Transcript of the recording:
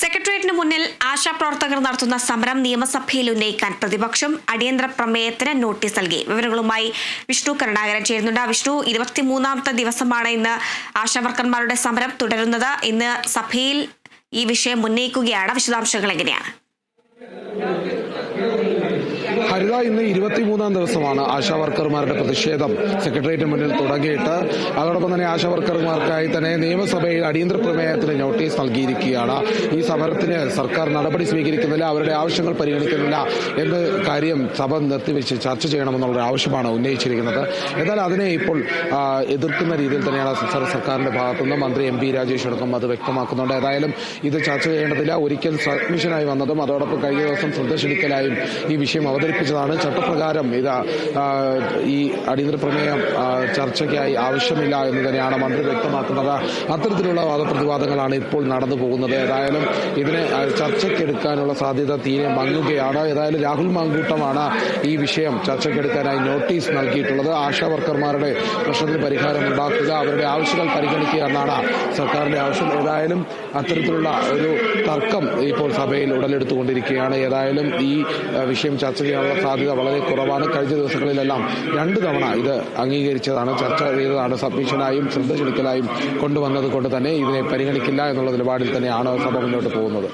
സെക്രട്ടേറിയറ്റിന് മുന്നിൽ ആശാപ്രവർത്തകർ നടത്തുന്ന സമരം നിയമസഭയിൽ ഉന്നയിക്കാൻ പ്രതിപക്ഷം അടിയന്തര പ്രമേയത്തിന് നോട്ടീസ് നൽകി. വിവരങ്ങളുമായി വിഷ്ണു കരുണാകരൻ ചേരുന്നുണ്ട്. വിഷ്ണു, 23ാമത്തെ ദിവസമാണ് ഇന്ന് ആശാവർക്കർമാരുടെ സമരം തുടരുന്നത്. ഇന്ന് സഭയിൽ ഈ വിഷയം ഉന്നയിക്കുകയാണ്. വിശദാംശങ്ങൾ എങ്ങനെയാണ്? ഹരിത, ഇന്ന് 23ാം ദിവസമാണ് ആശാവർക്കർമാരുടെ പ്രതിഷേധം സെക്രട്ടേറിയറ്റിന് മുന്നിൽ തുടങ്ങിയിട്ട്. അതോടൊപ്പം തന്നെ ആശാവർക്കർമാർക്കായി തന്നെ നിയമസഭയിൽ അടിയന്തര പ്രമേയത്തിന് നോട്ടീസ് നൽകിയിരിക്കുകയാണ്. ഈ സമരത്തിന് സർക്കാർ നടപടി സ്വീകരിക്കുന്നില്ല, അവരുടെ ആവശ്യങ്ങൾ പരിഗണിക്കുന്നില്ല എന്ന കാര്യം സഭ നിർത്തിവെച്ച് ചർച്ച ചെയ്യണമെന്നുള്ള ആവശ്യമാണ് ഉന്നയിച്ചിരിക്കുന്നത്. എന്നാൽ അതിനെ ഇപ്പോൾ എതിർക്കുന്ന രീതിയിൽ തന്നെയാണ് സർക്കാരിന്റെ ഭാഗത്തുനിന്ന് മന്ത്രി MP രാജേഷ് അടക്കം അത് വ്യക്തമാക്കുന്നുണ്ട്. ഏതായാലും ഇത് ചർച്ച ചെയ്യേണ്ടതില്ല, ഒരിക്കൽ സബ്മിഷനായി വന്നതും അതോടൊപ്പം കഴിഞ്ഞ ദിവസം ശ്രദ്ധ ക്ഷണിക്കലായും ഈ വിഷയം അവതരിപ്പിച്ചതാണ്. ചട്ടപ്രകാരം ഇത് ഈ അടിയന്തര പ്രമേയം ചർച്ചയ്ക്കായി ആവശ്യമില്ല എന്ന് തന്നെയാണ് മന്ത്രി വ്യക്തമാക്കുന്നത്. അത്തരത്തിലുള്ള വാദപ്രതിവാദങ്ങളാണ് ഇപ്പോൾ നടന്നു പോകുന്നത്. ഏതായാലും ഇതിനെ ചർച്ചയ്ക്കെടുക്കാനുള്ള സാധ്യത തീരെ മങ്ങുകയാണ്. ഏതായാലും രാഹുൽ മാങ്കൂട്ടമാണ് ഈ വിഷയം ചർച്ചയ്ക്കെടുക്കാനായി നോട്ടീസ് നൽകിയിട്ടുള്ളത്. ആശാവർക്കർമാരുടെ പ്രശ്നത്തിന് പരിഹാരം ഉണ്ടാക്കുക, അവരുടെ ആവശ്യങ്ങൾ പരിഗണിക്കുക എന്നാണ് സർക്കാരിന്റെ ആവശ്യം. ഏതായാലും അത്തരത്തിലുള്ള ഒരു തർക്കം ഇപ്പോൾ സഭയിൽ ഉടലെടുത്തുകൊണ്ടിരിക്കുകയാണ്. ഏതായാലും ഈ വിഷയം ചർച്ച ചെയ്യാനുള്ള സാധ്യത വളരെ കുറവാണ്. കഴിഞ്ഞ ദിവസങ്ങളിലെല്ലാം 2 തവണ ഇത് അംഗീകരിച്ചതാണ്, ചർച്ച ചെയ്തതാണ്. സബ്മിഷനായും ശ്രദ്ധ ക്ഷണിക്കലായും കൊണ്ടുവന്നത് കൊണ്ട് തന്നെ ഇതിനെ പരിഗണിക്കില്ല എന്നുള്ള നിലപാടിൽ തന്നെയാണ് സഭ മുന്നോട്ട് പോകുന്നത്.